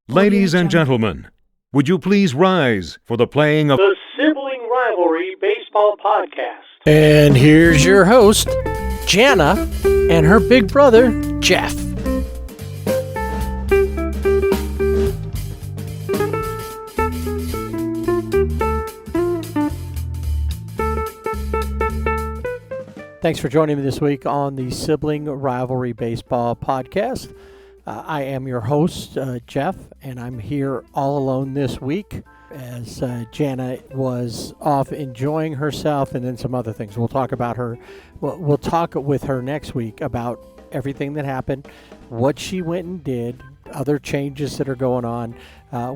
Ladies and gentlemen, would you please rise for the playing of the Sibling Rivalry Baseball Podcast. And here's your host, Jana, and her big brother, Jeff. Thanks for joining me this week on the Sibling Rivalry Baseball Podcast. I am your host, Jeff, and I'm here all alone this week as Jana was off enjoying herself and then some other things. We'll talk about her. We'll talk with her next week about everything that happened, what she went and did, other changes that are going on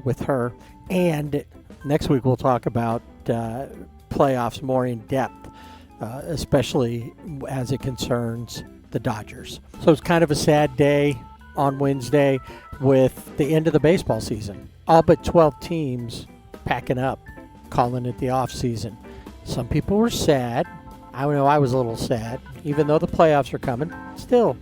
with her. And next week we'll talk about playoffs more in depth. Especially as it concerns the Dodgers. So it's kind of a sad day on Wednesday with the end of the baseball season. All but 12 teams packing up, calling it the off season. Some people were sad. I know I was a little sad, even though the playoffs are coming. Still,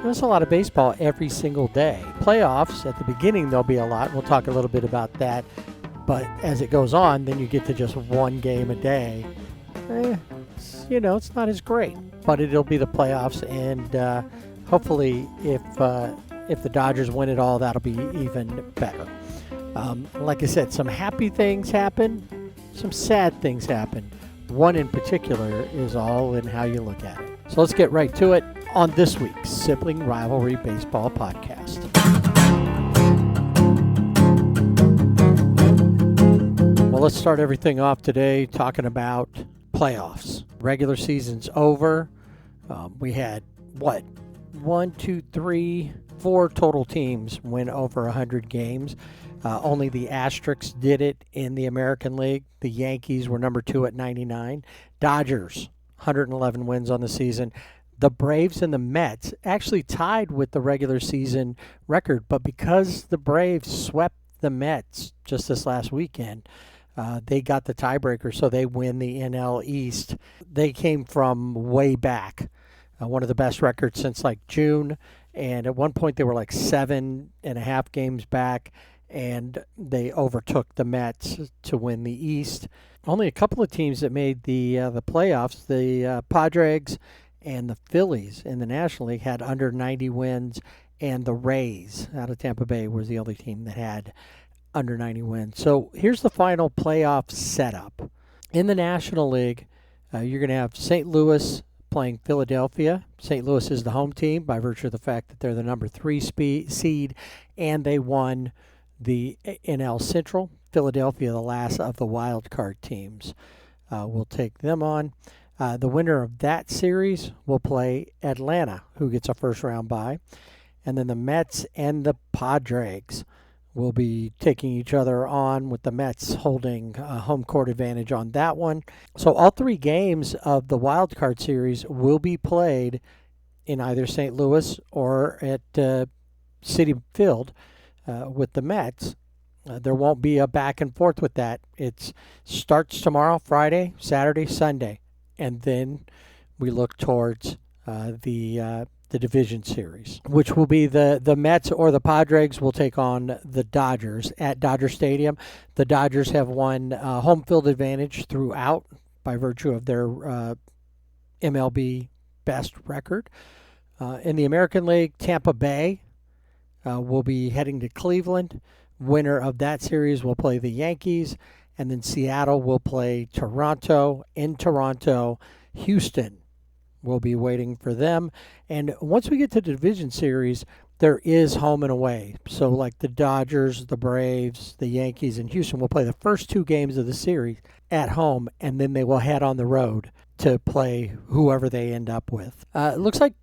there's a lot of baseball every single day. Playoffs, at the beginning, there'll be a lot. We'll talk a little bit about that. But as it goes on, then you get to just one game a day. It's not as great, but it'll be the playoffs, and hopefully if the Dodgers win it all, that'll be even better. Like I said, some happy things happen, some sad things happen. One in particular is all in how you look at it. So let's get right to it on this week's Sibling Rivalry Baseball Podcast. Well, let's start everything off today talking about playoffs. Regular season's over. We had, 4 total teams win over 100 games. Only the Astros did it in the American League. The Yankees were number 2 at 99. Dodgers, 111 wins on the season. The Braves and the Mets actually tied with the regular season record, but because the Braves swept the Mets just this last weekend, they got the tiebreaker, so they win the NL East. They came from way back, one of the best records since like June, and at one point they were like 7.5 games back, and they overtook the Mets to win the East. Only a couple of teams that made the playoffs, the Padres and the Phillies in the National League, had under 90 wins, and the Rays out of Tampa Bay was the only team that had under 90 wins. So here's the final playoff setup. In the National League, you're going to have St. Louis playing Philadelphia. St. Louis is the home team by virtue of the fact that they're the number 3 seed, and they won the NL Central. Philadelphia, the last of the wild card teams, will take them on. The winner of that series will play Atlanta, who gets a first round bye. And then the Mets and the Padres will be taking each other on, with the Mets holding home court advantage on that one. So all 3 games of the wild card series will be played in either St. Louis or at Citi Field with the Mets. There won't be a back and forth with that. It starts tomorrow, Friday, Saturday, Sunday, and then we look towards the division series, which will be the Mets or the Padres will take on the Dodgers at Dodger Stadium. The Dodgers have won home field advantage throughout by virtue of their MLB best record. In the American League, Tampa Bay will be heading to Cleveland. Winner of that series will play the Yankees, and then Seattle will play Toronto in Toronto. Houston will be waiting for them. And once we get to the division series, there is home and away. So like the Dodgers, the Braves, the Yankees, and Houston will play the first 2 games of the series at home, and then they will head on the road to play whoever they end up with. It looks like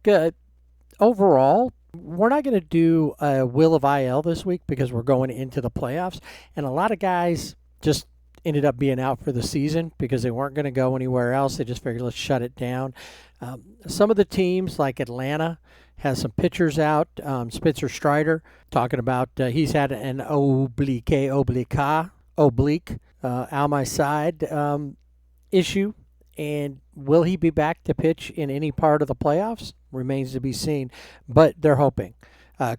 overall, we're not going to do a Will of IL this week because we're going into the playoffs. And a lot of guys just ended up being out for the season because they weren't going to go anywhere else. They just figured, let's shut it down. Some of the teams like Atlanta has some pitchers out. Spencer Strider talking about he's had an oblique out my side issue. And will he be back to pitch in any part of the playoffs? Remains to be seen, but they're hoping.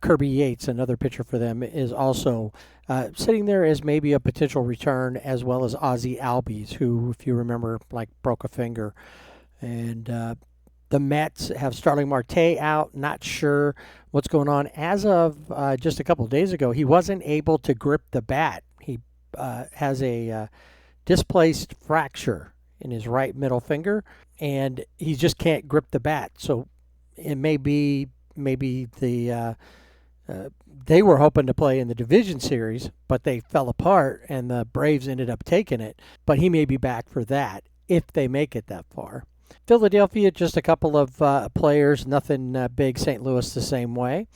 Kirby Yates, another pitcher for them, is also sitting there as maybe a potential return, as well as Ozzie Albies, who, if you remember, broke a finger. And the Mets have Starling Marte out. Not sure what's going on. As of just a couple of days ago, he wasn't able to grip the bat. He has a displaced fracture in his right middle finger, and he just can't grip the bat. So it may be maybe they were hoping to play in the division series, but they fell apart, and the Braves ended up taking it. But he may be back for that if they make it that far. Philadelphia, just a couple of players, nothing big. St. Louis the same way.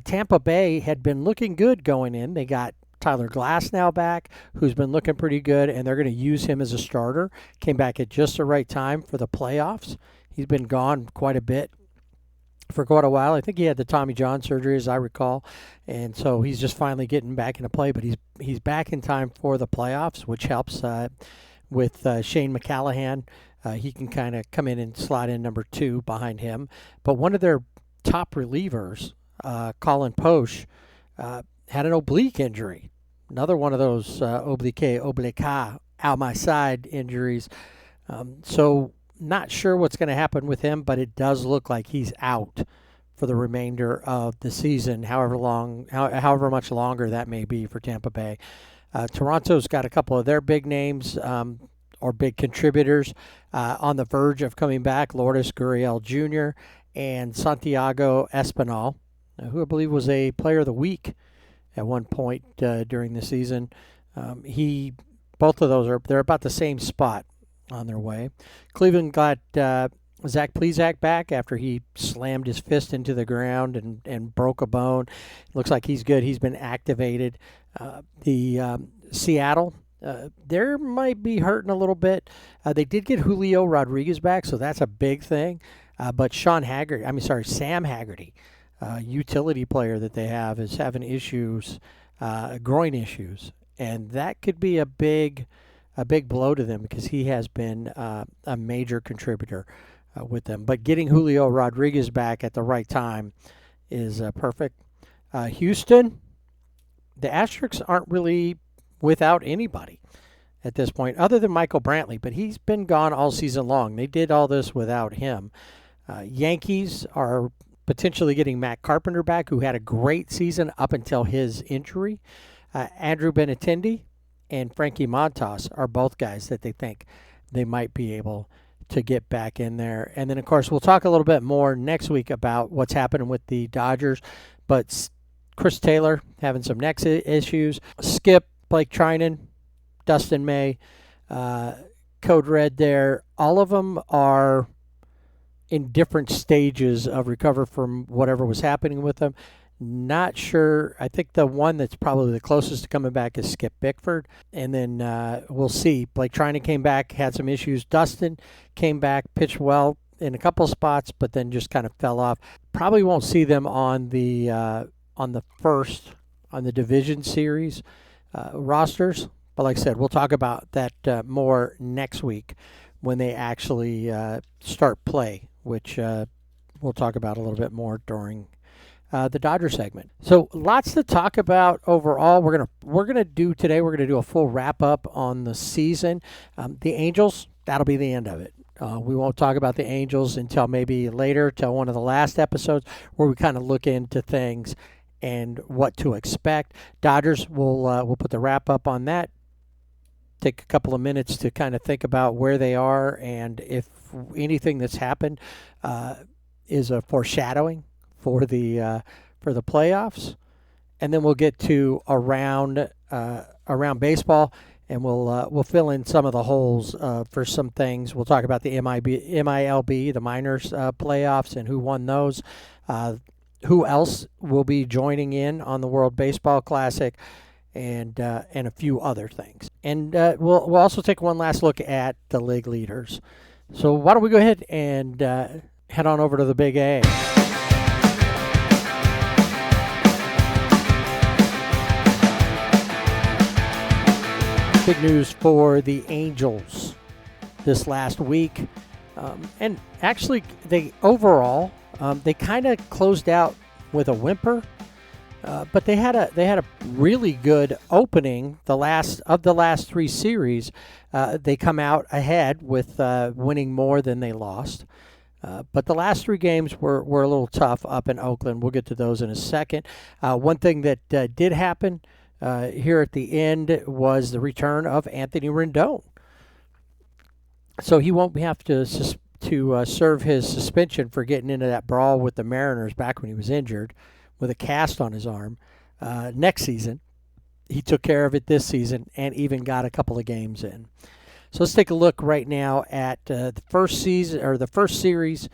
Tampa Bay had been looking good going in. They got Tyler Glass now back, who's been looking pretty good, and they're going to use him as a starter. Came back at just the right time for the playoffs. He's been gone quite a bit for quite a while. I think he had the Tommy John surgery, as I recall, and so he's just finally getting back into play. But he's back in time for the playoffs, which helps with Shane McCallahan. He can kind of come in and slot in number 2 behind him. But one of their top relievers, Colin Posh, had an oblique injury. Another one of those oblique out my side injuries. So not sure what's going to happen with him, but it does look like he's out for the remainder of the season, however much longer that may be for Tampa Bay. Toronto's got a couple of their big names or big contributors on the verge of coming back. Lourdes Gurriel Jr. and Santiago Espinal, who I believe was a player of the week at one point during the season. Both of those they're about the same spot on their way. Cleveland got Zach Plesac back after he slammed his fist into the ground and broke a bone. Looks like he's good. He's been activated. Seattle, they might be hurting a little bit. They did get Julio Rodriguez back, so that's a big thing. But Sam Haggerty, utility player that they have, is having issues, groin issues, and that could be a big blow to them because he has been a major contributor with them. But getting Julio Rodriguez back at the right time is perfect. Houston, the Asterisks aren't really without anybody at this point other than Michael Brantley, but he's been gone all season long. They did all this without him. Yankees are potentially getting Matt Carpenter back, who had a great season up until his injury. Andrew Benintendi and Frankie Montas are both guys that they think they might be able to get back in there. And then, of course, we'll talk a little bit more next week about what's happening with the Dodgers. But Chris Taylor having some neck issues. Skip, Blake Trinan, Dustin May, Code Red there. All of them are in different stages of recover from whatever was happening with them. Not sure. I think the one that's probably the closest to coming back is Skip Bickford. And then we'll see. Blake Trinan came back, had some issues. Dustin came back, pitched well in a couple spots, but then just kind of fell off. Probably won't see them on the division series rosters. But like I said, we'll talk about that more next week when they actually start play, which we'll talk about a little bit more during the Dodger segment. So lots to talk about overall. We're gonna do a full wrap up on the season. The Angels, that'll be the end of it. We won't talk about the Angels until maybe later, till one of the last episodes where we kind of look into things and what to expect. Dodgers, we'll put the wrap up on that. Take a couple of minutes to kind of think about where they are and if anything that's happened is a foreshadowing for the playoffs, and then we'll get to around baseball, and we'll fill in some of the holes for some things. We'll talk about the MILB, the minors playoffs, and who won those. Who else will be joining in on the World Baseball Classic, and a few other things. And we'll also take one last look at the league leaders. So why don't we go ahead and head on over to the Big A. Big news for the Angels this last week. And actually, they kind of closed out with a whimper. But they had a really good opening. The last 3 series, they come out ahead with winning more than they lost. But the last 3 games were a little tough up in Oakland. We'll get to those in a second. One thing that did happen here at the end was the return of Anthony Rendon. So he won't have to serve his suspension for getting into that brawl with the Mariners back when he was injured with a cast on his arm next season. He took care of it this season and even got a couple of games in. So let's take a look right now at the first series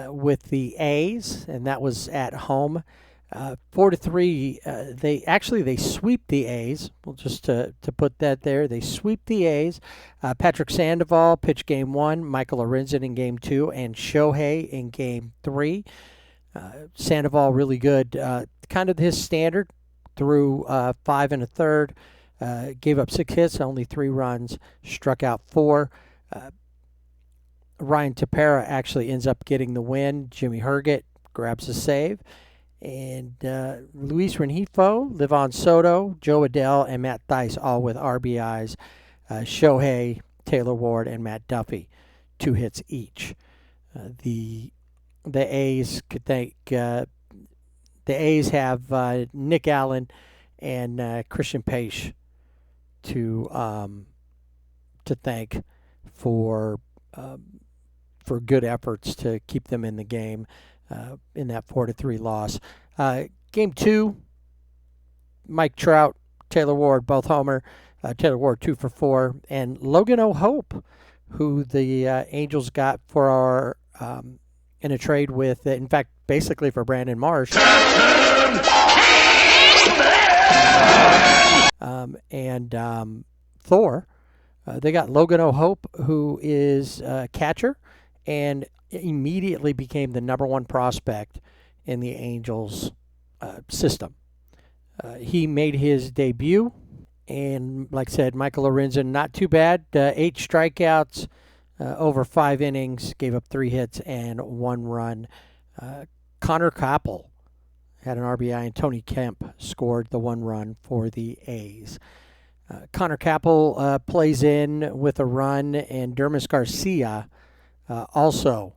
with the A's, and that was at home. 4-3. They sweep the A's. Well, just to put that there, they sweep the A's. Patrick Sandoval pitched Game 1, Michael Lorenzen in Game 2, and Shohei in Game 3. Sandoval really good, kind of his standard, threw 5 1/3, gave up 6 hits, only 3 runs, struck out 4. Ryan Tepera actually ends up getting the win. Jimmy Herget grabs a save. And Luis Rengifo, Livon Soto, Joe Adell, and Matt Thaiss all with RBIs. Shohei, Taylor Ward, and Matt Duffy, 2 hits each. The A's could thank the A's have Nick Allen and Christian Pache to thank for good efforts to keep them in the game in that 4-3 loss. Game 2, Mike Trout, Taylor Ward, both homer. Taylor Ward 2 for 4, and Logan O'Hoppe, who the Angels got for our in a trade with, in fact, basically for Brandon Marsh. And Thor. They got Logan O'Hoppe, who is a catcher, and immediately became the number 1 prospect in the Angels system. He made his debut, and like I said, Michael Lorenzen, not too bad. 8 strikeouts, over 5 innings, gave up 3 hits and 1 run. Connor Capel had an RBI, and Tony Kemp scored the 1 run for the A's. Connor Capel plays in with a run, and Dermis Garcia also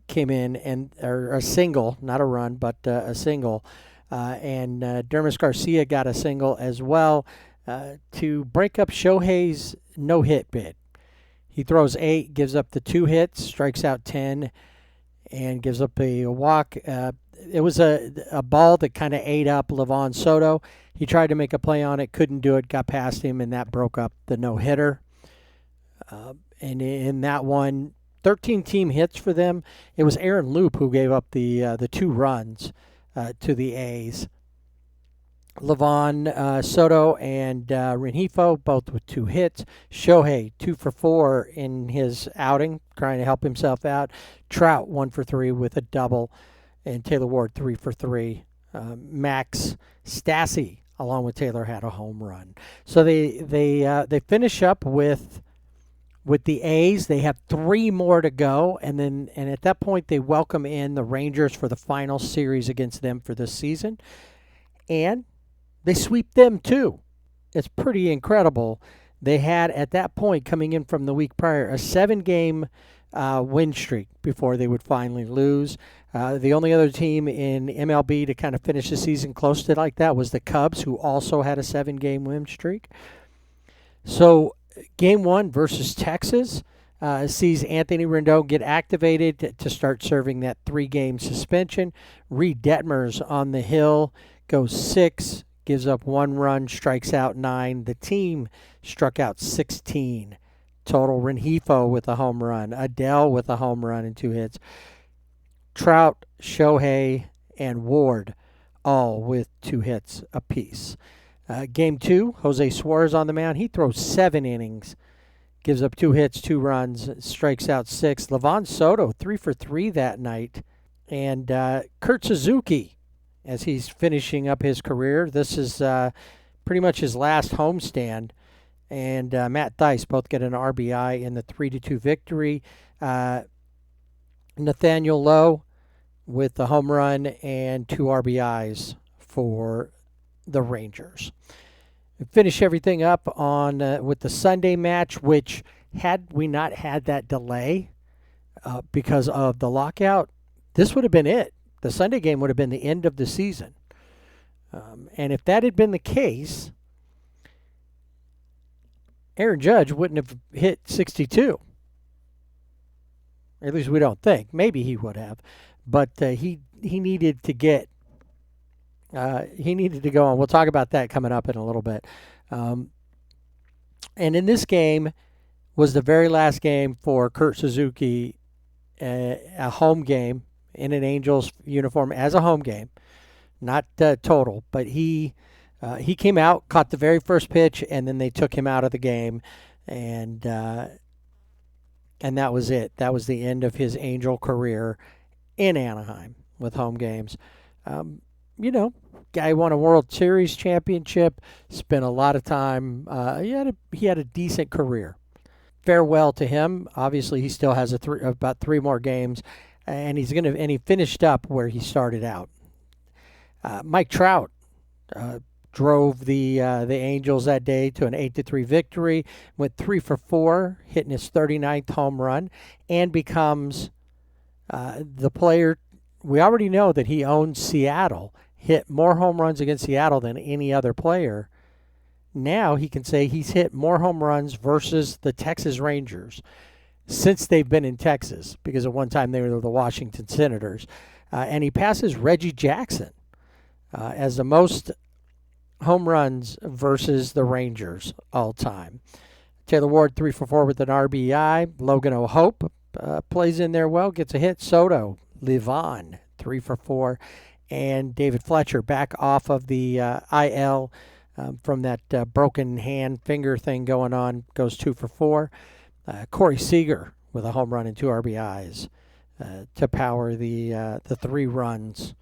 came in, or a single, not a run, but a single. And Dermis Garcia got a single as well to break up Shohei's no-hit bid. He throws 8, gives up the 2 hits, strikes out 10, and gives up a walk. It was a ball that kind of ate up Livon Soto. He tried to make a play on it, couldn't do it, got past him, and that broke up the no-hitter. And in that one, 13 team hits for them. It was Aaron Loop who gave up the 2 runs to the A's. Livon Soto and Rengifo, both with 2 hits. Shohei, 2 for 4 in his outing, trying to help himself out. Trout, 1 for 3 with a double. And Taylor Ward, 3 for 3. Max Stassi, along with Taylor, had a home run. So they finish up with the A's. They have 3 more to go, and at that point they welcome in the Rangers for the final series against them for this season, and they sweep them too. It's pretty incredible. They had, at that point, coming in from the week prior, a 7-game win streak before they would finally lose. The only other team in MLB to kind of finish the season close to like that was the Cubs, who also had a 7-game win streak. So Game 1 versus Texas sees Anthony Rendon get activated to start serving that 3-game suspension. Reed Detmers on the hill goes 6, gives up 1 run, strikes out 9. The team struck out 16 total. Rengifo with a home run. Adell with a home run and 2 hits. Trout, Shohei, and Ward all with 2 hits apiece. Game 2, Jose Suarez on the mound. He throws 7 innings, gives up 2 hits, 2 runs, strikes out 6. Livon Soto, 3 for 3 that night. And Kurt Suzuki, as he's finishing up his career. This is pretty much his last homestand. And Matt Thaiss both get an RBI in the 3-2 victory. Nathaniel Lowe with the home run and 2 RBIs for the Rangers. We finish everything up on with the Sunday match, which had we not had that delay because of the lockout, this would have been it. The Sunday game would have been the end of the season. And if that had been the case, Aaron Judge wouldn't have hit 62. At least we don't think. Maybe he would have. But he needed to get he needed to go on. We'll talk about that coming up in a little bit. And in this game was the very last game for Kurt Suzuki, a home game in an Angels uniform as a home game, not total. But he came out, caught the very first pitch, and then they took him out of the game, and that was it. That was the end of his Angel career in Anaheim with home games. Guy won a World Series championship, spent a lot of time. He had a decent career. Farewell to him. Obviously, he still has about 3 more games, and he finished up where he started out. Mike Trout drove the Angels that day to an 8-3 victory. Went 3 for 4, hitting his 39th home run, and becomes the player. We already know that he owns Seattle. Hit more home runs against Seattle than any other player. Now he can say he's hit more home runs versus the Texas Rangers since they've been in Texas, because at one time they were the Washington Senators. And he passes Reggie Jackson as the most home runs versus the Rangers all time. Taylor Ward 3 for 4 with an RBI. Logan O'Hope plays in there well, gets a hit. Soto, Livon 3 for 4. And David Fletcher back off of the IL from that broken hand finger thing going on, goes 2 for 4. Corey Seager with a home run and 2 RBIs to power the 3 runs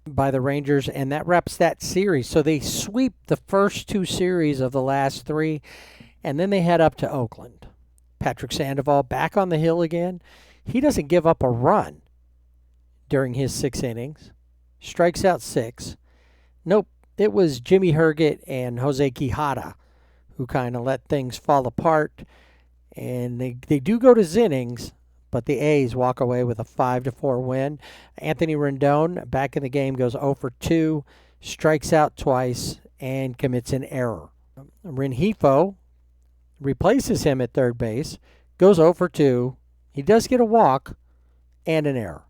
by the Rangers, and that wraps that series. So they sweep the first 2 series of the last 3, and then they head up to Oakland. Patrick Sandoval back on the hill again. He doesn't give up a run during his 6 innings. Strikes out 6. Nope, it was Jimmy Herget and Jose Quijada who kind of let things fall apart. And they do go to innings, but the A's walk away with a 5-4 win. Anthony Rendon back in the game goes 0 for 2, strikes out twice, and commits an error. Rengifo replaces him at third base, goes 0 for 2. He does get a walk and an error.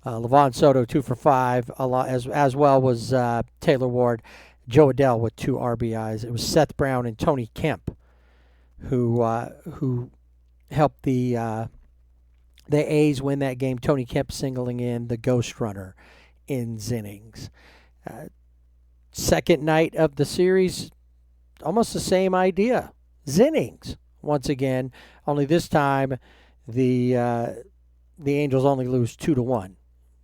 Livon Soto 2 for 5, as well was Taylor Ward. Joe Adell with 2 RBIs. It was Seth Brown and Tony Kemp who helped the A's win that game. Tony Kemp singling in the ghost runner in innings. Second night of the series, almost the same idea. Innings once again, only this time the Angels only lose 2-1.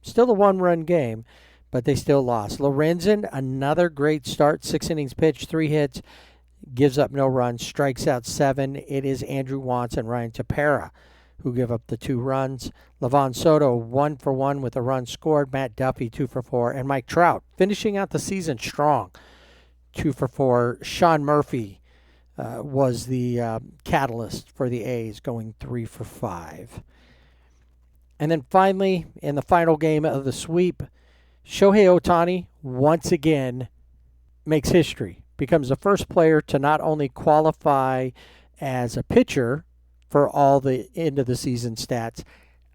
Still a 1-run game, but they still lost. Lorenzen, another great start. 6 innings pitched, 3 hits, gives up no runs, strikes out 7. It is Andrew Wantz and Ryan Tepera who give up the 2 runs. Livon Soto 1 for 1 with a run scored. Matt Duffy 2 for 4. And Mike Trout finishing out the season strong, 2 for 4. Sean Murphy was the catalyst for the A's, going 3 for 5. And then finally, in the final game of the sweep, Shohei Ohtani once again makes history, becomes the first player to not only qualify as a pitcher for all the end of the season stats,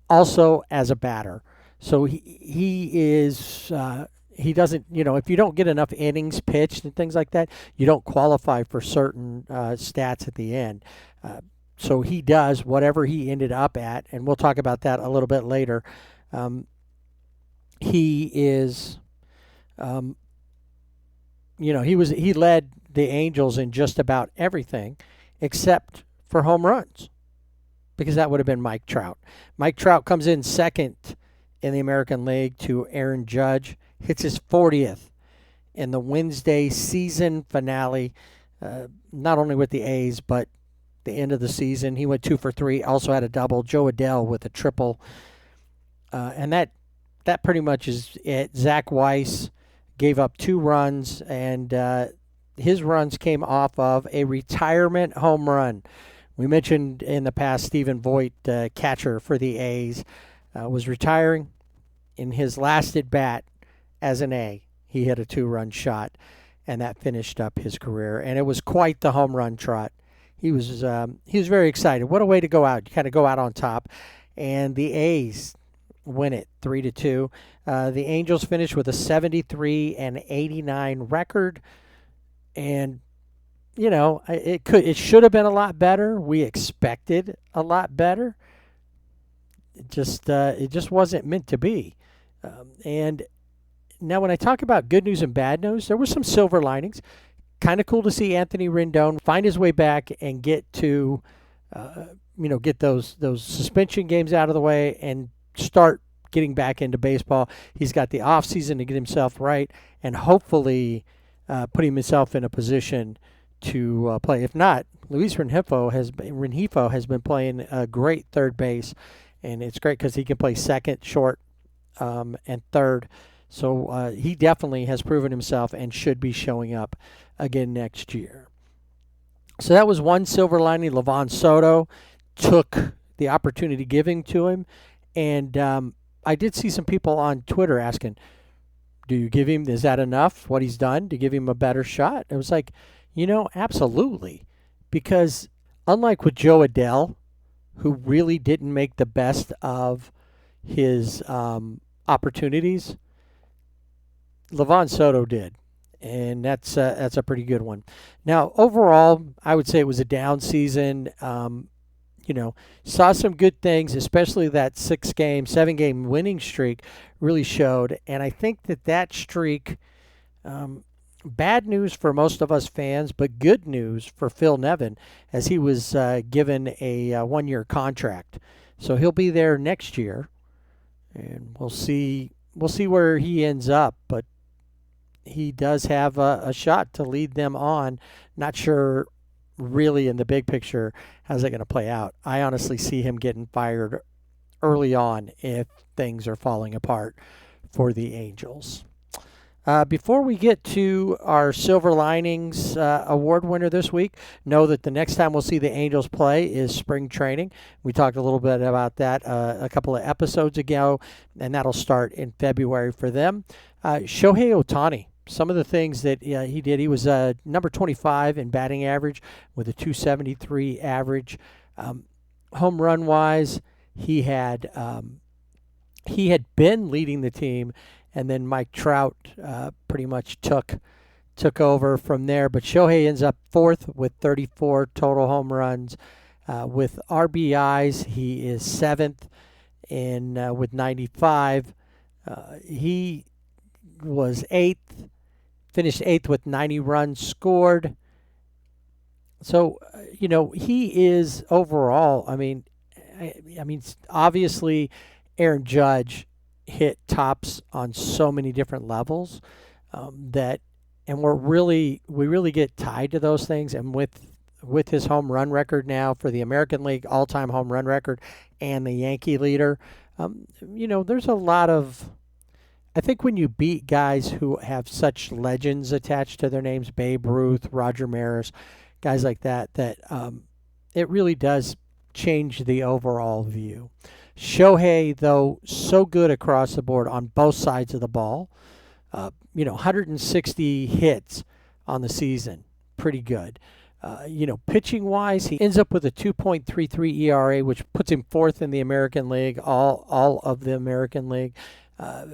also as a batter. So he doesn't, if you don't get enough innings pitched and things like that, you don't qualify for certain stats at the end. So he does whatever he ended up at, and we'll talk about that a little bit later. He is, he led the Angels in just about everything except for home runs, because that would have been Mike Trout. Mike Trout comes in second in the American League to Aaron Judge, hits his 40th in the Wednesday season finale, not only with the A's, but the end of the season. He went 2 for 3, also had a double. Joe Adell with a triple. and that pretty much is it. Zach Weiss gave up 2 runs, and his runs came off of a retirement home run. We mentioned in the past Stephen Voigt, catcher for the A's, was retiring. In his last at bat as an A, he hit a 2-run shot, and that finished up his career. And it was quite the home run trot. He was very excited. What a way to go out! You kind of go out on top, and the A's win it 3-2. The Angels finished with a 73-89 record, and it should have been a lot better. We expected a lot better. It just wasn't meant to be. And now when I talk about good news and bad news, there were some silver linings. Kind of cool to see Anthony Rendon find his way back and get to, get those suspension games out of the way and start getting back into baseball. He's got the off season to get himself right and hopefully putting himself in a position to play. If not, Luis Rengifo has been playing a great third base, and it's great because he can play second, short, and third. So he definitely has proven himself and should be showing up again next year. So that was one silver lining. Livan Soto took the opportunity given to him. And I did see some people on Twitter asking, do you give him, is that enough, what he's done, to give him a better shot? It was like, absolutely. Because unlike with Joe Adele, who really didn't make the best of his opportunities, Livan Soto did, and that's a pretty good one. Now, overall, I would say it was a down season. Saw some good things, especially that 7-game winning streak really showed, and I think that streak, bad news for most of us fans, but good news for Phil Nevin, as he was given a 1-year contract, so he'll be there next year, and we'll see where he ends up, but he does have a shot to lead them on. Not sure really in the big picture how's that going to play out. I honestly see him getting fired early on if things are falling apart for the Angels. Before we get to our Silver Linings award winner this week, know that the next time we'll see the Angels play is spring training. We talked a little bit about that a couple of episodes ago, and that'll start in February for them. Shohei Ohtani, some of the things that he did, he was number 25 in batting average with a 273 average. Home run wise, he had been leading the team, and then Mike Trout pretty much took over from there. But Shohei ends up 4th with 34 total home runs. With RBIs, he is 7th with 95. He was 8th, finished 8th with 90 runs scored. So, he is overall, I mean, obviously Aaron Judge hit tops on so many different levels and we really get tied to those things. And with his home run record now for the American League all-time home run record and the Yankee leader, there's a lot of, I think when you beat guys who have such legends attached to their names, Babe Ruth, Roger Maris, guys like that, it really does change the overall view. Shohei, though, so good across the board on both sides of the ball. 160 hits on the season. Pretty good. Pitching-wise, he ends up with a 2.33 ERA, which puts him 4th in the American League, all of the American League.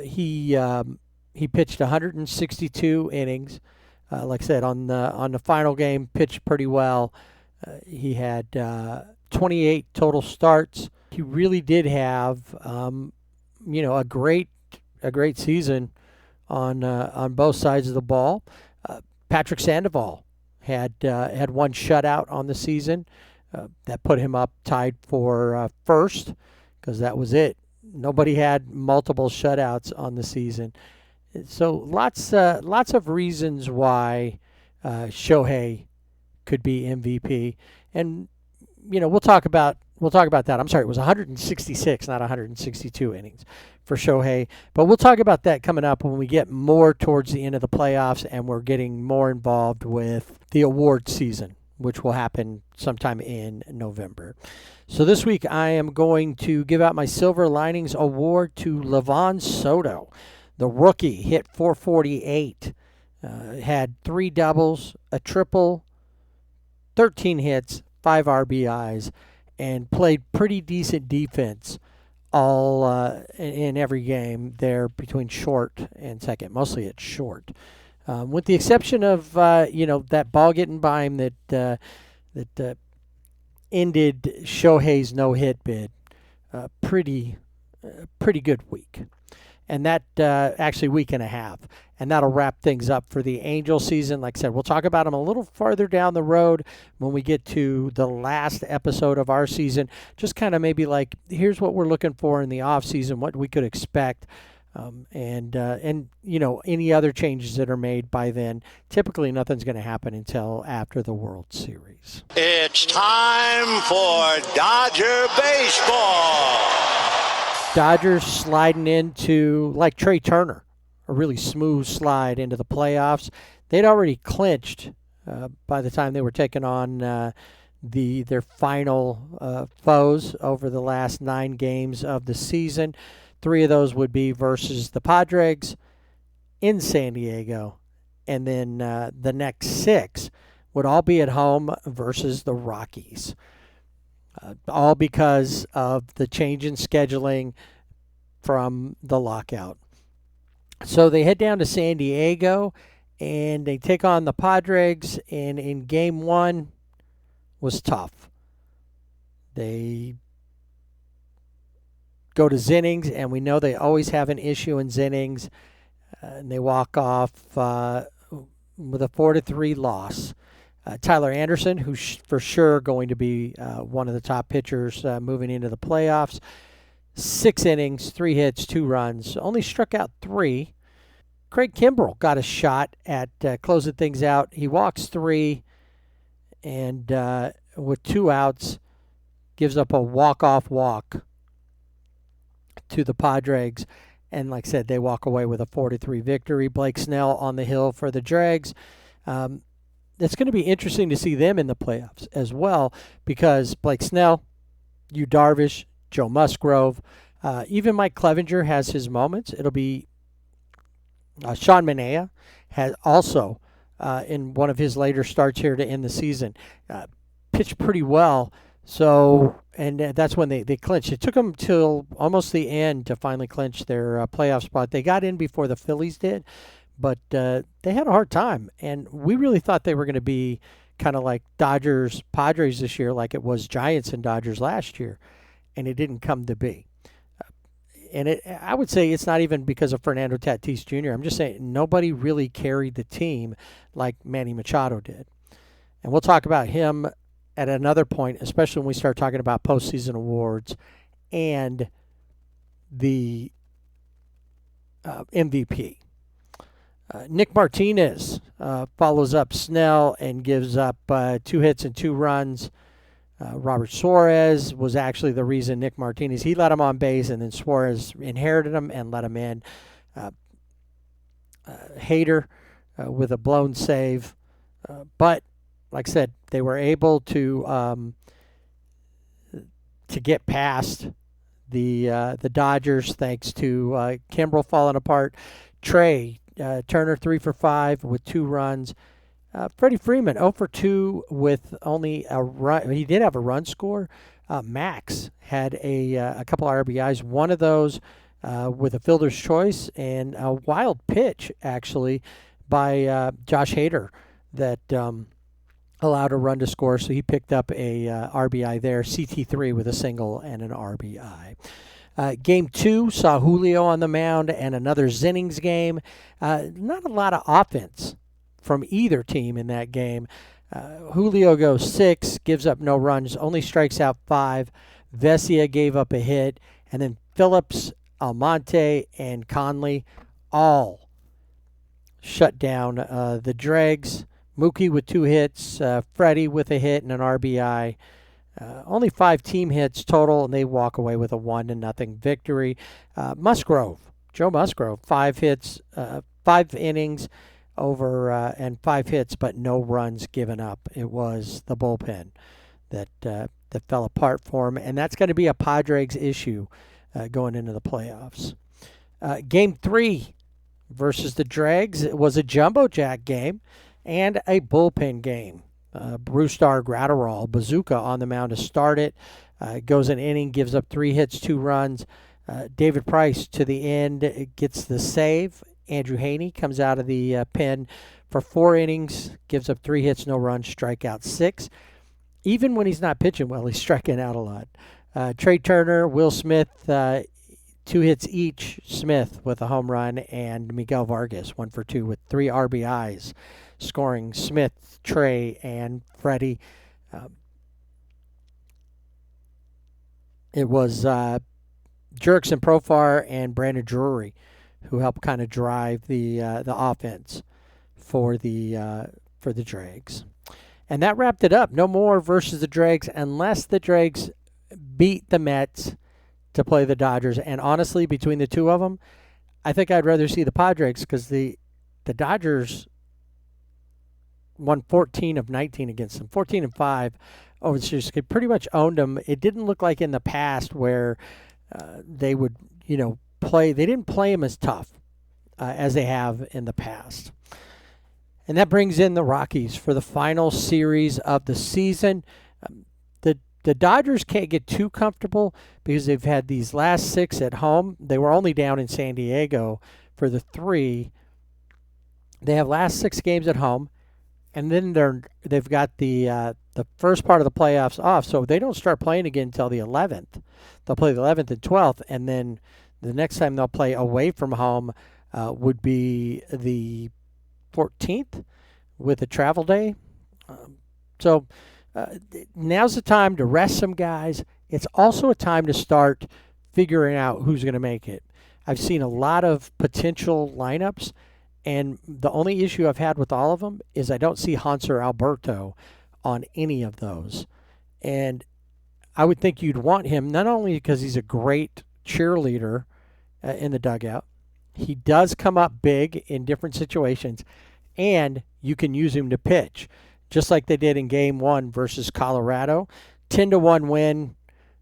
He pitched 162 innings. Like I said, on the final game, pitched pretty well. He had 28 total starts. He really did have, a great season on both sides of the ball. Patrick Sandoval had one shutout on the season that put him up tied for first, because that was it. Nobody had multiple shutouts on the season. So lots of reasons why Shohei could be MVP. And, we'll talk about we'll talk about that. I'm sorry, it was 166, not 162 innings for Shohei. But we'll talk about that coming up when we get more towards the end of the playoffs and we're getting more involved with the award season, which will happen sometime in November. So this week I am going to give out my Silver Linings Award to Livan Soto. The rookie hit 448, had 3 doubles, a triple, 13 hits, 5 RBIs, and played pretty decent defense all in every game there between short and second. Mostly it's short. With the exception of, that ball getting by him that ended Shohei's no-hit bid. Pretty good week. And that actually week and a half. And that'll wrap things up for the Angel season. Like I said, we'll talk about them a little farther down the road when we get to the last episode of our season. Just kind of maybe like, here's what we're looking for in the off season, what we could expect, and any other changes that are made by then. Typically, nothing's going to happen until after the World Series. It's time for Dodger baseball. Dodgers sliding into, like Trey Turner, a really smooth slide into the playoffs. They'd already clinched by the time they were taking on their final foes over the last 9 games of the season. 3 of those would be versus the Padres in San Diego, and then the next 6 would all be at home versus the Rockies. All because of the change in scheduling from the lockout. So they head down to San Diego and they take on the Padres, and in game 1 was tough. They go to Zenings, and we know they always have an issue in Zenings, and they walk off with a 4-3 loss. Tyler Anderson, who's for sure going to be one of the top pitchers moving into the playoffs. 6 innings, 3 hits, 2 runs, only struck out 3. Craig Kimbrell got a shot at closing things out. He walks 3, and with 2 outs, gives up a walk-off walk to the Padres. And like I said, they walk away with a 4-3 victory. Blake Snell on the hill for the Dregs. It's going to be interesting to see them in the playoffs as well, because Blake Snell, Yu Darvish, Joe Musgrove, even Mike Clevenger has his moments. It'll be Sean Manaea has also, in one of his later starts here to end the season, pitched pretty well. So, and that's when they clinched. It took them till almost the end to finally clinch their playoff spot. They got in before the Phillies did, but they had a hard time. And we really thought they were going to be kind of like Dodgers, Padres this year, like it was Giants and Dodgers last year. And it didn't come to be. And I would say it's not even because of Fernando Tatis Jr. I'm just saying nobody really carried the team like Manny Machado did. And we'll talk about him at another point, especially when we start talking about postseason awards and the MVP. Nick Martinez follows up Snell and gives up 2 hits and 2 runs. Robert Suarez was actually the reason Nick Martinez, he let him on base, and then Suarez inherited him and let him in. Hader with a blown save. But, like I said, they were able to get past the Dodgers thanks to Kimbrell falling apart. Trey Turner 3 for 5 with 2 runs. Freddie Freeman 0 for 2 with only a run. He did have a run score. Max had a couple of RBIs. One of those with a fielder's choice and a wild pitch, actually, by Josh Hader that allowed a run to score. So he picked up a RBI there. CT3 with a single and an RBI. Game 2 saw Julio on the mound and another Zenings game. Not a lot of offense from either team in that game. Julio goes 6, gives up no runs, only strikes out 5. Vesia gave up a hit, and then Phillips, Almonte, and Conley all shut down the Dregs. Mookie with 2 hits, Freddie with a hit and an RBI. Only 5 team hits total, and they walk away with a 1-0 victory. Joe Musgrove, 5 hits, 5 innings and 5 hits, but no runs given up. It was the bullpen that fell apart for him, and that's going to be a Padres issue going into the playoffs. Game 3 versus the Dregs, it was a jumbo jack game and a bullpen game. Brusdar Gratterall, bazooka on the mound to start it. Goes an inning, gives up 3 hits, 2 runs. David Price to the end gets the save. Andrew Haney comes out of the pen for 4 innings, gives up 3 hits, no runs, strikeout 6. Even when he's not pitching well, he's striking out a lot. Trey Turner, Will Smith, 2 hits each. Smith with a home run, and Miguel Vargas 1 for 2 with 3 RBIs, scoring Smith, Trey, and Freddie. It was Jurickson Profar and Brandon Drury who helped kind of drive the offense for the Dregs. And that wrapped it up. No more versus the Dregs unless the Dregs beat the Mets to play the Dodgers. And honestly, between the two of them, I think I'd rather see the Padres because the Dodgers won 14 of 19 against them, 14-5 over the series. They pretty much owned them. It didn't look like in the past where they would, play. They didn't play them as tough as they have in the past. And that brings in the Rockies for the final series of the season. The Dodgers can't get too comfortable because they've had these last 6 at home. They were only down in San Diego for the 3. They have last 6 games at home, and then they've got the first part of the playoffs off, so they don't start playing again until the 11th. They'll play the 11th and 12th, and then the next time they'll play away from home would be the 14th with a travel day. So now's the time to rest some guys. It's also a time to start figuring out who's going to make it. I've seen a lot of potential lineups, and the only issue I've had with all of them is I don't see Hanser Alberto on any of those. And I would think you'd want him not only because he's a great cheerleader in the dugout, he does come up big in different situations, and you can use him to pitch, just like they did in Game 1 versus Colorado. 10-1 win.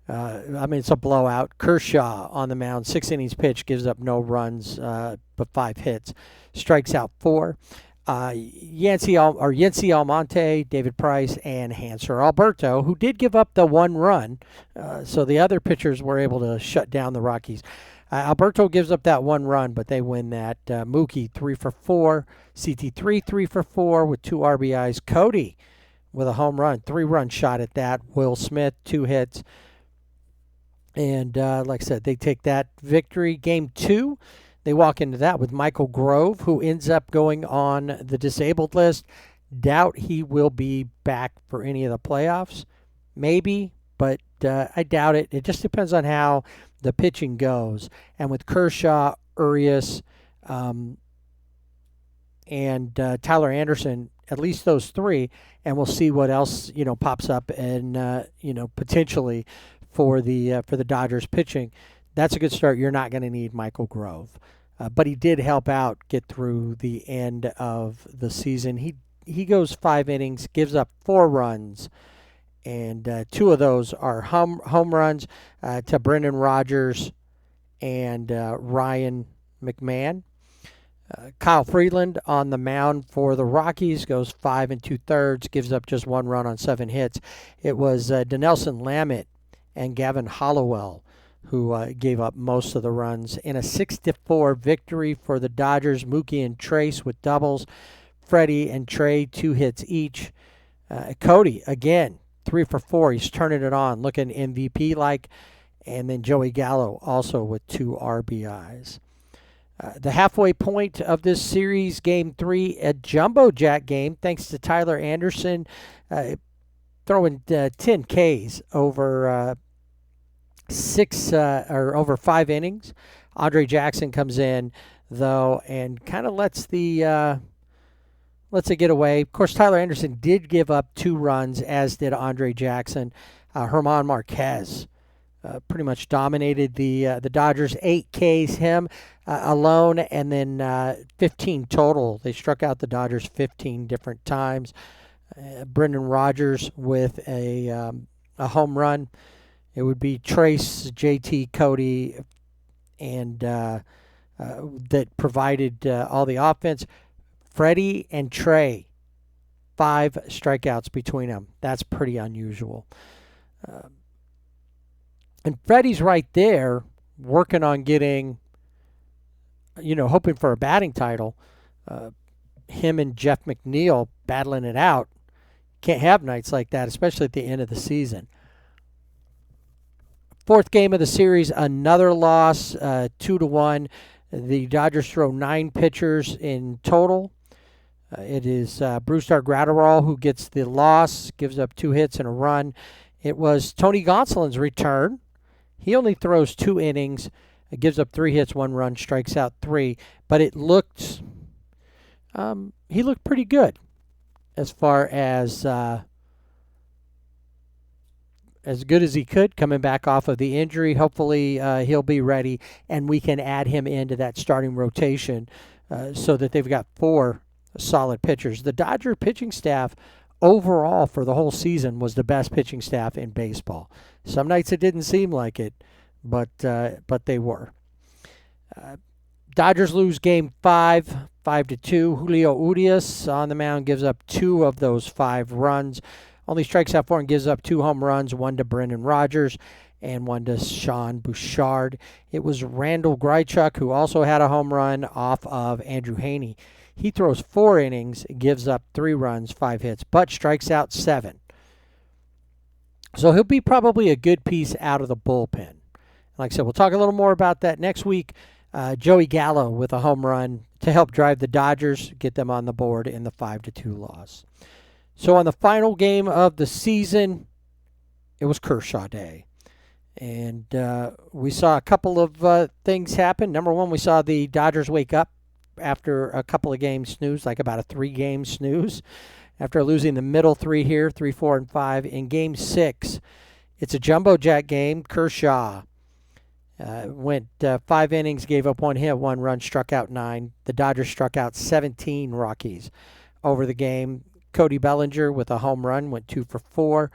It's a blowout. Kershaw on the mound, 6 innings pitched, gives up no runs but 5 hits, strikes out 4. Yency Almonte, David Price, and Hanser Alberto, who did give up the 1 run, so the other pitchers were able to shut down the Rockies. Alberto gives up that 1 run, but they win that. Mookie 3 for 4, CT3 3 for 4 with 2 RBIs. Cody with a home run, 3-run shot at that. Will Smith 2 hits, and like I said, they take that victory. Game 2. They walk into that with Michael Grove, who ends up going on the disabled list. Doubt he will be back for any of the playoffs. Maybe, but I doubt it. It just depends on how the pitching goes. And with Kershaw, Urias, and Tyler Anderson, at least those 3, and we'll see what else pops up and potentially for the Dodgers pitching. That's a good start. You're not going to need Michael Grove. But he did help out get through the end of the season. He goes 5 innings, gives up 4 runs, and 2 of those are home runs to Brendan Rodgers and Ryan McMahon. Kyle Freeland on the mound for the Rockies goes 5 2/3, gives up just 1 run on 7 hits. It was Dinelson Lamet and Gavin Hollowell who gave up most of the runs. In a 6-4 victory for the Dodgers, Mookie and Trace with doubles. Freddie and Trey 2 hits each. Cody, again, 3 for 4. He's turning it on, looking MVP-like. And then Joey Gallo also with 2 RBIs. The halfway point of this series, Game 3, a jumbo jack game, thanks to Tyler Anderson throwing 10 Ks over 5 innings. Andre Jackson comes in, though, and kind of lets it get away. Of course, Tyler Anderson did give up 2 runs, as did Andre Jackson. Herman Marquez pretty much dominated the Dodgers. 8 Ks him alone, and then 15 total. They struck out the Dodgers 15 different times. Brendan Rodgers with a home run. It would be Trace, JT, Cody, and that provided all the offense. Freddie and Trey, 5 strikeouts between them. That's pretty unusual. And Freddie's right there working on getting, hoping for a batting title. Him and Jeff McNeil battling it out. Can't have nights like that, especially at the end of the season. 4th game of the series, another loss, 2-1. The Dodgers throw 9 pitchers in total. It is Brusdar Graterol who gets the loss, gives up 2 hits and a run. It was Tony Gonsolin's return. He only throws 2 innings, gives up 3 hits, 1 run, strikes out 3. But it looked, he looked pretty good as far as good as he could coming back off of the injury. Hopefully he'll be ready and we can add him into that starting rotation so that they've got 4 solid pitchers. The Dodger pitching staff overall for the whole season was the best pitching staff in baseball. Some nights it didn't seem like it, but they were. Dodgers lose game 5, 5-2. Julio Urias on the mound gives up 2 of those 5 runs. Only strikes out 4 and gives up 2 home runs, 1 to Brendan Rodgers and 1 to Sean Bouchard. It was Randall Grichuk who also had a home run off of Andrew Haney. He throws 4 innings, gives up 3 runs, 5 hits, but strikes out 7. So he'll be probably a good piece out of the bullpen. Like I said, we'll talk a little more about that next week. Joey Gallo with a home run to help drive the Dodgers, get them on the board in the 5-2 loss. So on the final game of the season, it was Kershaw Day. And we saw a couple of things happen. Number one, we saw the Dodgers wake up after a couple of game snooze, like about a 3-game snooze, after losing the middle 3 here, 3, 4, and 5. In Game 6, it's a jumbo jack game. Kershaw went 5 innings, gave up 1 hit, 1 run, struck out 9. The Dodgers struck out 17 Rockies over the game. Cody Bellinger with a home run, went 2 for 4.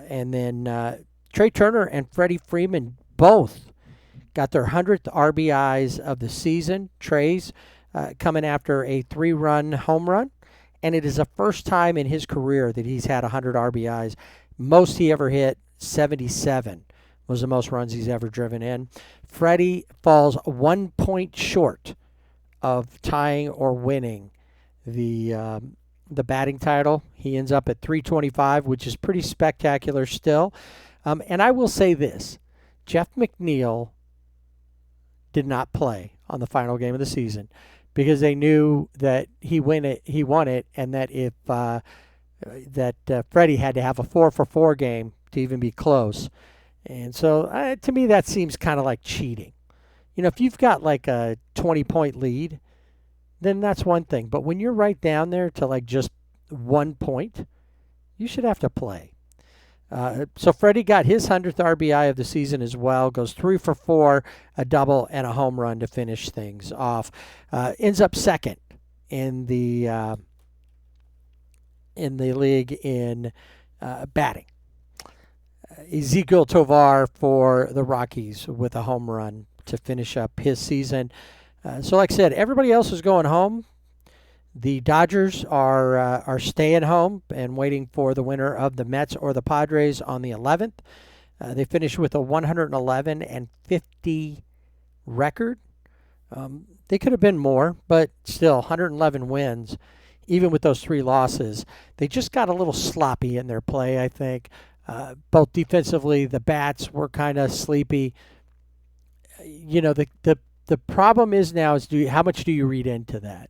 And then Trey Turner and Freddie Freeman both got their 100th RBIs of the season. Trey's coming after a 3-run home run. And it is the first time in his career that he's had 100 RBIs. Most he ever hit, 77, was the most runs he's ever driven in. Freddie falls 1 point short of tying or winning the batting title. He ends up at 325, which is pretty spectacular still. And I will say this, Jeff McNeil did not play on the final game of the season because they knew that he won it, and that if Freddie had to have a 4-for-4 game to even be close. And so to me that seems kind of like cheating. If you've got like a 20-point lead, then that's one thing. But when you're right down there to like just 1 point, you should have to play. So Freddie got his 100th RBI of the season as well, goes 3 for 4, a double, and a home run to finish things off. Ends up second in the league in batting. Ezequiel Tovar for the Rockies with a home run to finish up his season. So like I said, everybody else is going home. The Dodgers are staying home and waiting for the winner of the Mets or the Padres on the 11th. They finished with a 111-50 record. They could have been more, but still 111 wins, even with those 3 losses. They just got a little sloppy in their play, I think. Both defensively, the bats were kind of sleepy. The problem is now is how much do you read into that?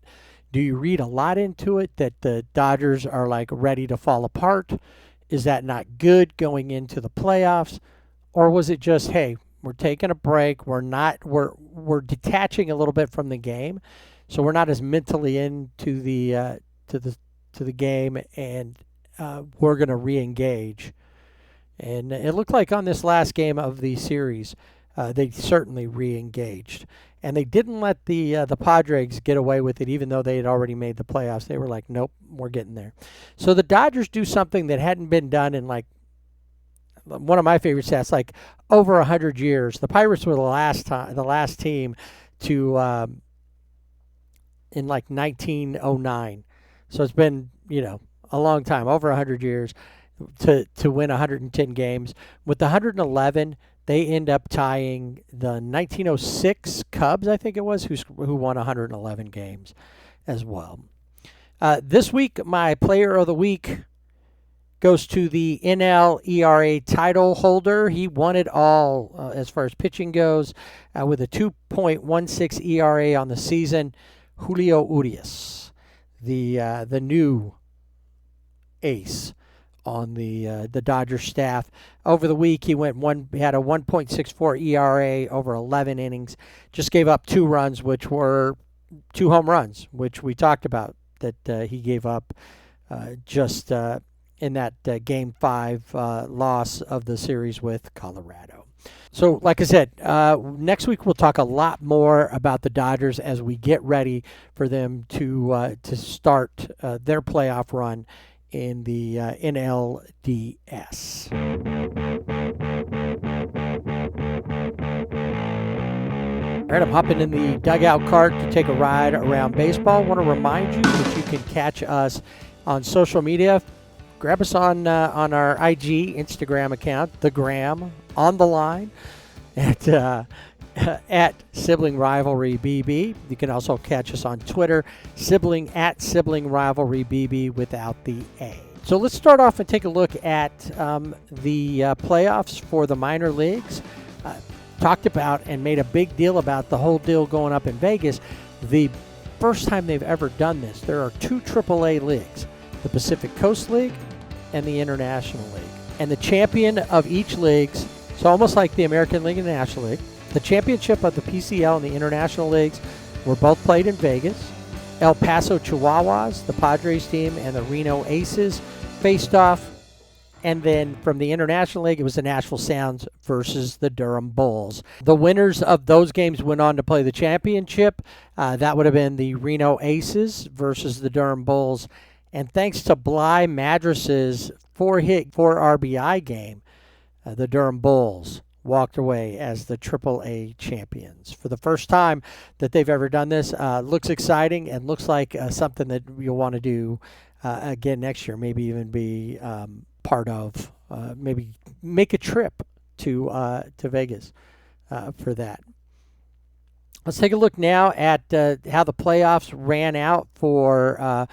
Do you read a lot into it that the Dodgers are like ready to fall apart? Is that not good going into the playoffs? Or was it just, hey, we're taking a break, we're detaching a little bit from the game, so we're not as mentally into the game, and we're going to re-engage. And it looked like on this last game of the series, they certainly re-engaged. And they didn't let the Padres get away with it, even though they had already made the playoffs. They were like, nope, we're getting there. So the Dodgers do something that hadn't been done in, like, one of my favorite stats, like over 100 years. The Pirates were the last team to in like 1909. So it's been, a long time, over 100 years to win 110 games. With the 111, they end up tying the 1906 Cubs, I think it was, who won 111 games as well. This week, my player of the week goes to the NL ERA title holder. He won it all as far as pitching goes with a 2.16 ERA on the season. Julio Urias, the new ace on the Dodgers staff. Over the week, he had a 1.64 ERA over 11 innings. Just gave up 2 runs, which were 2 home runs, which we talked about that he gave up just in that Game 5 loss of the series with Colorado. So, like I said, next week we'll talk a lot more about the Dodgers as we get ready for them to start their playoff run in the NLDS. All right, I'm hopping in the dugout cart to take a ride around baseball. I want to remind you that you can catch us on social media. Grab us on our IG, Instagram account, The Gram, on the line at Sibling Rivalry BB. You can also catch us on Twitter, Sibling Rivalry BB without the A. So let's start off and take a look at the playoffs for the minor leagues. Talked about and made a big deal about the whole deal going up in Vegas. The first time they've ever done this. There are 2 AAA leagues, the Pacific Coast League and the International League. And the champion of each league, so almost like the American League and the National League, the championship of the PCL and the International Leagues were both played in Vegas. El Paso Chihuahuas, the Padres team, and the Reno Aces faced off. And then from the International League, it was the Nashville Sounds versus the Durham Bulls. The winners of those games went on to play the championship. That would have been the Reno Aces versus the Durham Bulls. And thanks to Bly Madras's 4-hit, 4 RBI game, the Durham Bulls walked away as the AAA champions. For the first time that they've ever done this, looks exciting and looks like something that you'll want to do again next year, maybe even be part of, maybe make a trip to Vegas for that. Let's take a look now at how the playoffs ran out for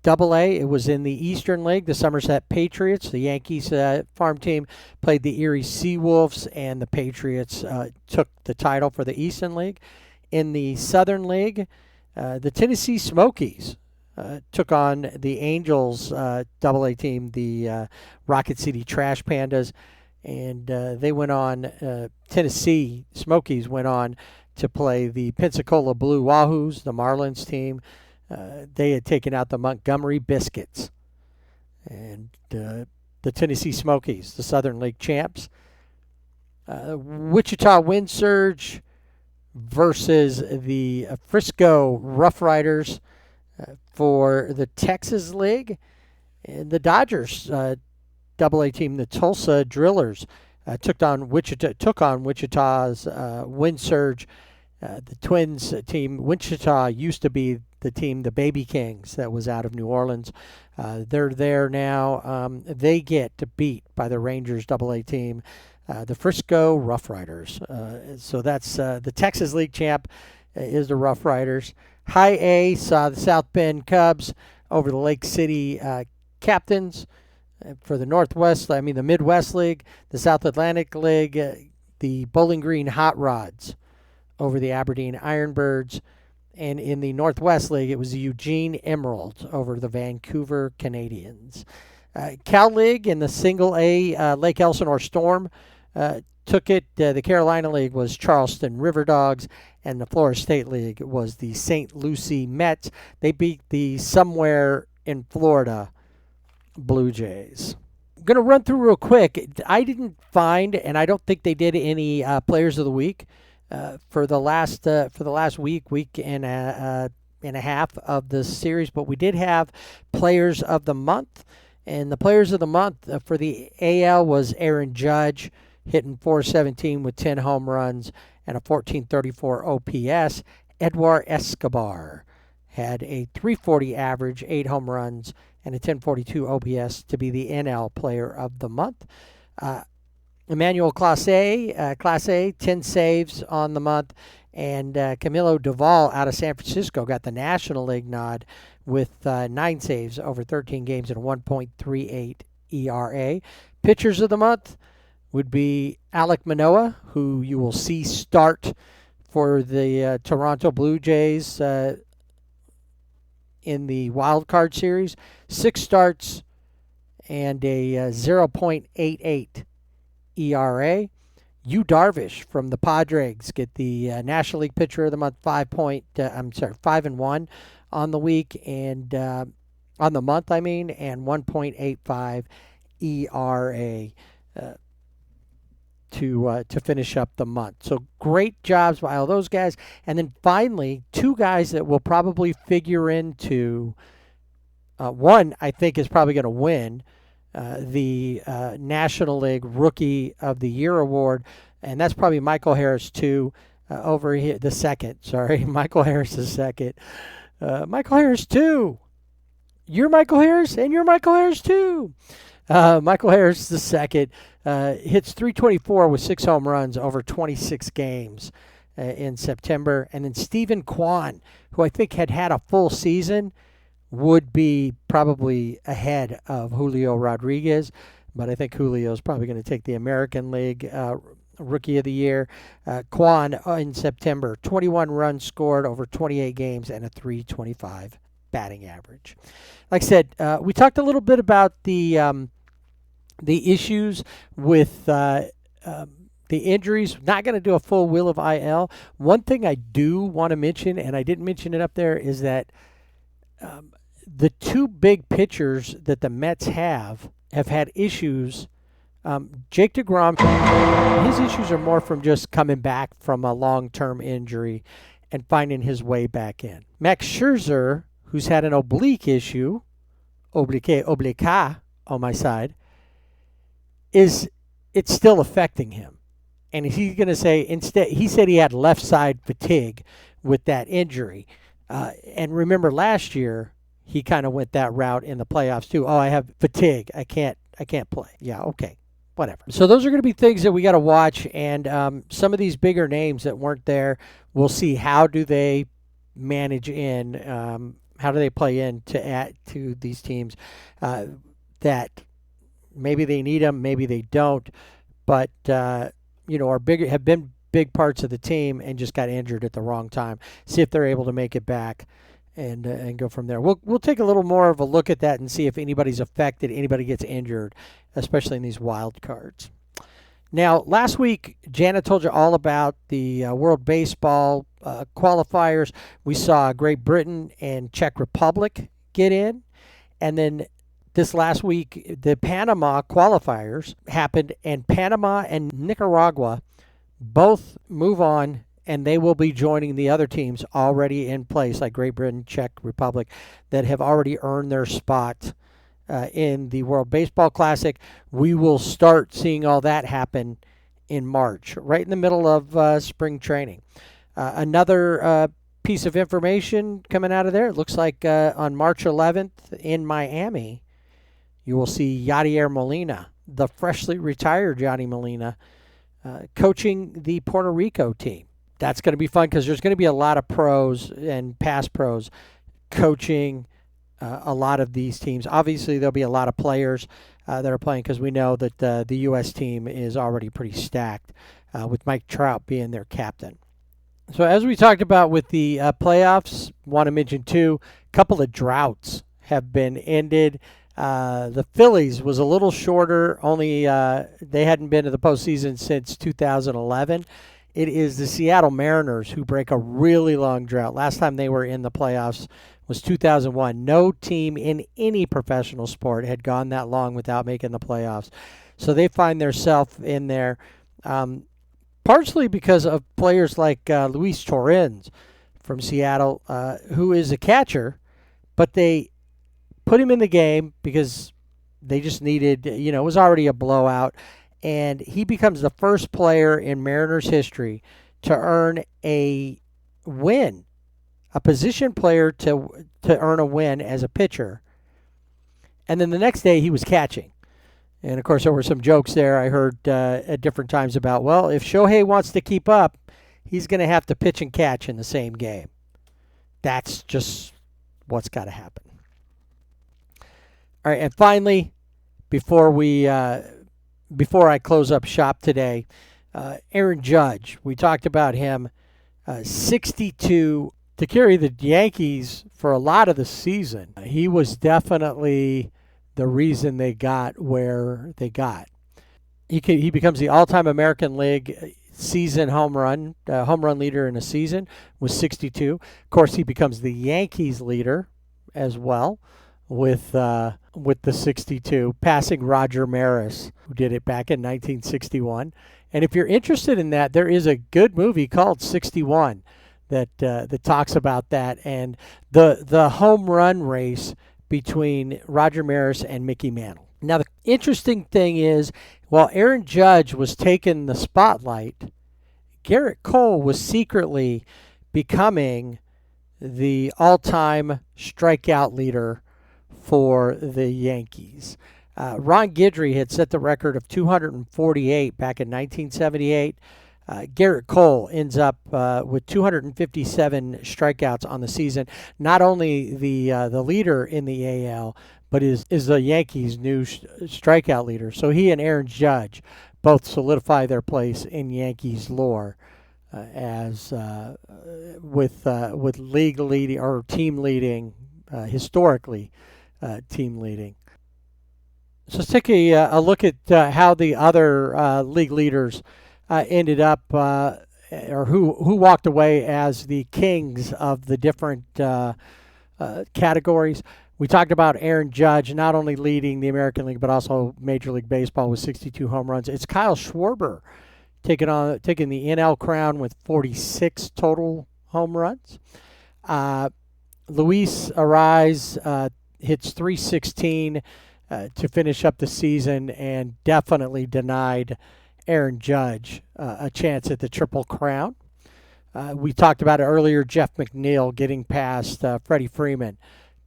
Double-A. It was in the Eastern League. The Somerset Patriots, the Yankees farm team, played the Erie Seawolves, and the Patriots took the title for the Eastern League. In the Southern League, the Tennessee Smokies took on the Angels Double-A team, the Rocket City Trash Pandas, and they went on, Tennessee Smokies went on to play the Pensacola Blue Wahoos, the Marlins team. They had taken out the Montgomery Biscuits. And the Tennessee Smokies, the Southern League champs. Wichita Wind Surge versus the Frisco Rough Riders for the Texas League. And the Dodgers Double-A team, the Tulsa Drillers, took on Wichita's Wind Surge. The Twins team, Wichita used to be the team, the Baby Kings, that was out of New Orleans. They're there now. They get beat by the Rangers Double-A team, the Frisco Rough Riders. So that's the Texas League champ is the Rough Riders. High A saw the South Bend Cubs over the Lake City Captains. For the the Midwest League, the South Atlantic League, the Bowling Green Hot Rods over the Aberdeen Ironbirds. And in the Northwest League, it was the Eugene Emeralds over the Vancouver Canadians. Cal League in the Single A, Lake Elsinore Storm took it. The Carolina League was Charleston River Dogs, and the Florida State League was the St. Lucie Mets. They beat the somewhere in Florida Blue Jays. going to run through real quick. I didn't find, and I don't think they did any players of the week for the last week and a half of the series, but we did have players of the month. And the players of the month for the AL was Aaron Judge, hitting .417 with 10 home runs and a .1434 OPS. Edward Escobar had a .340 average, 8 home runs, and a .1042 OPS to be the NL Player of the Month. Emmanuel Clase, 10 saves on the month, and Camilo Doval out of San Francisco got the National League nod with 9 saves over 13 games and a 1.38 ERA. Pitchers of the month would be Alek Manoah, who you will see start for the Toronto Blue Jays in the wild card series. 6 starts and a 0.88 ERA. Yu Darvish from the Padres get the National League Pitcher of the Month, 5-1 on the week and on the month, and 1.85 ERA to finish up the month. So great jobs by all those guys. And then finally, 2 guys that will probably figure into one, I think, is probably going to win the National League Rookie of the Year award, and that's probably Michael Harris too. Over here, the second. Sorry, Michael Harris the second. Michael Harris too. You're Michael Harris, and you're Michael Harris too. Michael Harris the second hits .324 with 6 home runs over 26 games in September, and then Stephen Kwan, who I think had a full season, would be probably ahead of Julio Rodriguez, but I think Julio is probably going to take the American League Rookie of the Year. Kwan in September, 21 runs scored over 28 games and a .325 batting average. Like I said, we talked a little bit about the issues with the injuries. Not going to do a full wheel of IL. One thing I do want to mention, and I didn't mention it up there, is that the 2 big pitchers that the Mets have had issues. Jake DeGrom, his issues are more from just coming back from a long-term injury and finding his way back in. Max Scherzer, who's had an oblique issue, oblique on my side, it's still affecting him. And he's going to say, instead, he said he had left side fatigue with that injury. And remember last year, he kind of went that route in the playoffs too. Oh, I have fatigue. I can't play. Yeah, okay, whatever. So those are going to be things that we got to watch. And some of these bigger names that weren't there, we'll see how do they manage in, how do they play in to add to these teams that maybe they need them, maybe they don't, but are bigger, have been big parts of the team and just got injured at the wrong time. See if they're able to make it back and go from there. We'll take a little more of a look at that and see if anybody's affected, anybody gets injured, especially in these wild cards. Now, last week, Jana told you all about the World Baseball qualifiers. We saw Great Britain and Czech Republic get in, and then this last week, the Panama qualifiers happened, and Panama and Nicaragua both move on, and they will be joining the other teams already in place, like Great Britain, Czech Republic, that have already earned their spot in the World Baseball Classic. We will start seeing all that happen in March, right in the middle of spring training. Another piece of information coming out of there, it looks like on March 11th in Miami, you will see Yadier Molina, the freshly retired Yadier Molina, coaching the Puerto Rico team. That's going to be fun because there's going to be a lot of pros and past pros coaching a lot of these teams. Obviously, there'll be a lot of players that are playing because we know that the U.S. team is already pretty stacked with Mike Trout being their captain. So as we talked about with the playoffs, want to mention too, a couple of droughts have been ended. The Phillies was a little shorter, only they hadn't been to the postseason since 2011. It is the Seattle Mariners who break a really long drought. Last time they were in the playoffs was 2001. No team in any professional sport had gone that long without making the playoffs. So they find themselves in there, partially because of players like Luis Torrens from Seattle, who is a catcher, but they put him in the game because they just needed, it was already a blowout. And he becomes the first player in Mariners history to earn a win, a position player to earn a win as a pitcher. And then the next day he was catching. And, of course, there were some jokes there I heard at different times about, well, if Shohei wants to keep up, he's going to have to pitch and catch in the same game. That's just what's got to happen. All right, and finally, before I close up shop today, Aaron Judge. We talked about him, 62 to carry the Yankees for a lot of the season. He was definitely the reason they got where they got. He becomes the all-time American League season home run leader in a season with 62. Of course, he becomes the Yankees leader as well with the 62, passing Roger Maris, who did it back in 1961. And if you're interested in that, there is a good movie called 61 that talks about that and the home run race between Roger Maris and Mickey Mantle. Now, the interesting thing is, while Aaron Judge was taking the spotlight, Garrett Cole was secretly becoming the all-time strikeout leader for the Yankees. Ron Guidry had set the record of 248 back in 1978. Garrett Cole ends up with 257 strikeouts on the season. Not only the leader in the AL, but is the Yankees' new strikeout leader. So he and Aaron Judge both solidify their place in Yankees lore as with league leading or team leading, historically team leading. So let's take a look at how the other league leaders ended up, or who walked away as the kings of the different categories. We talked about Aaron Judge not only leading the American League but also Major League Baseball with 62 home runs. It's Kyle Schwarber taking the NL crown with 46 total home runs. Luis Ariz hits 316 to finish up the season and definitely denied Aaron Judge a chance at the Triple Crown. We talked about it earlier, Jeff McNeil getting past Freddie Freeman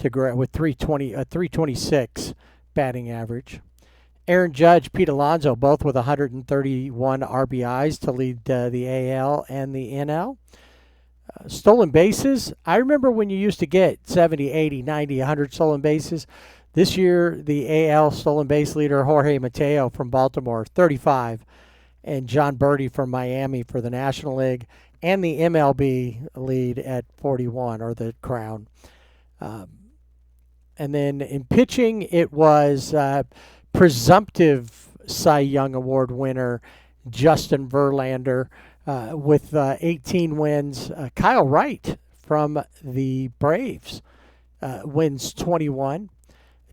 with 326 batting average. Aaron Judge, Pete Alonso, both with 131 RBIs to lead the AL and the NL. Stolen bases, I remember when you used to get 70, 80, 90, 100 stolen bases. This year, the AL stolen base leader, Jorge Mateo from Baltimore, 35, and John Birdie from Miami for the National League, and the MLB lead at 41, or the crown. And then in pitching, it was presumptive Cy Young Award winner Justin Verlander with 18 wins. Kyle Wright from the Braves wins 21.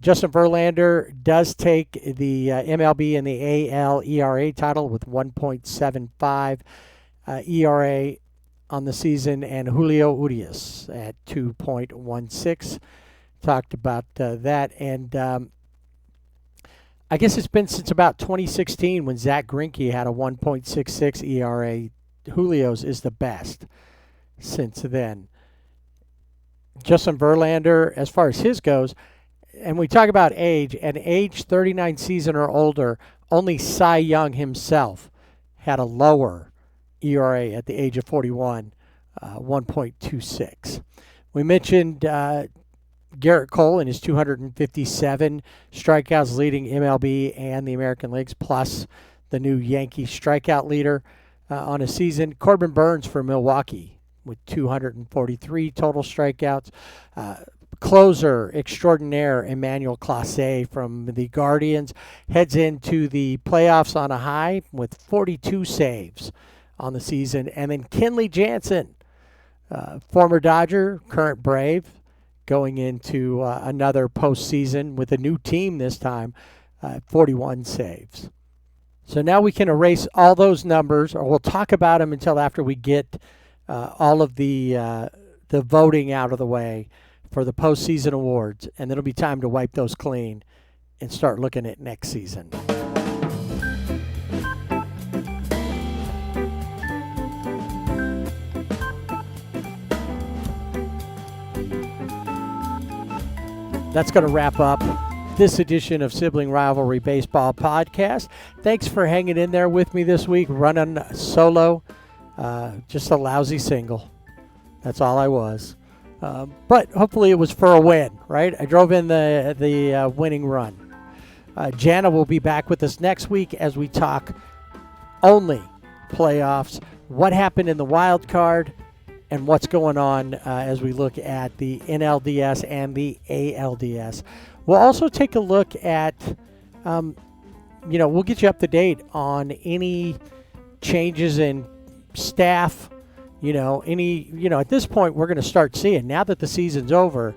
Justin Verlander does take the MLB and the AL ERA title with 1.75 ERA on the season, and Julio Urias at 2.16. Talked about that, and I guess it's been since about 2016 when Zach Greinke had a 1.66 ERA. Julio's is the best since then. Justin Verlander, as far as his goes, and we talk about age, at age 39 season or older, only Cy Young himself had a lower ERA at the age of 41, 1.26. We mentioned Garrett Cole and his 257 strikeouts, leading MLB and the American Leagues, plus the new Yankee strikeout leader on a season. Corbin Burns for Milwaukee with 243 total strikeouts. Closer extraordinaire Emmanuel Clase from the Guardians heads into the playoffs on a high with 42 saves on the season. And then Kenley Jansen, former Dodger, current Brave, going into another postseason with a new team this time, 41 saves. So now we can erase all those numbers, or we'll talk about them until after we get all of the voting out of the way for the postseason awards, and then it'll be time to wipe those clean and start looking at next season. That's going to wrap up this edition of Sibling Rivalry Baseball Podcast. Thanks for hanging in there with me this week, running solo. Just a lousy single. That's all I was. But hopefully it was for a win, right? I drove in the winning run. Jana will be back with us next week as we talk only playoffs, what happened in the wild card, and what's going on as we look at the NLDS and the ALDS. We'll also take a look at, we'll get you up to date on any changes in staff, at this point we're going to start seeing, now that the season's over,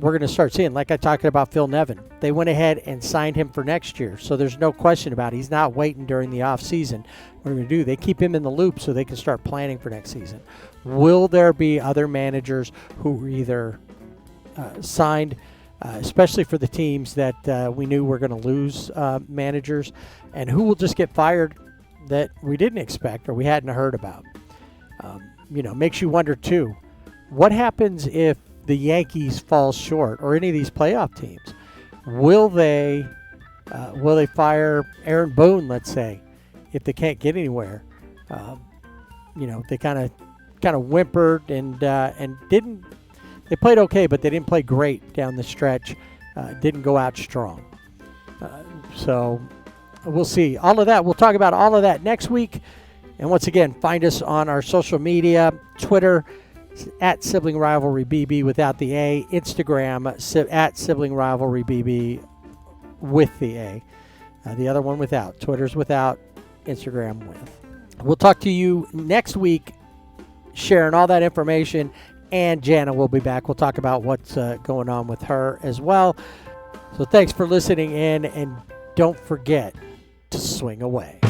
we're going to start seeing, like I talked about Phil Nevin. They went ahead and signed him for next year, so there's no question about it. He's not waiting during the off season. What they're going to do, they keep him in the loop so they can start planning for next season. Will there be other managers who were either signed, especially for the teams that we knew were going to lose managers, and who will just get fired that we didn't expect or we hadn't heard about? Makes you wonder too, what happens if the Yankees fall short, or any of these playoff teams? Will they fire Aaron Boone, let's say, if they can't get anywhere? They kind of whimpered and didn't. They played okay, but they didn't play great down the stretch. Didn't go out strong. So we'll see. All of that, we'll talk about all of that next week. And once again, find us on our social media, Twitter, at Sibling Rivalry BB without the A, Instagram, at Sibling Rivalry BB with the A. The other one without. Twitter's without, Instagram with. We'll talk to you next week, sharing all that information, and Jana will be back. We'll talk about what's going on with her as well. So thanks for listening in, and don't forget to swing away.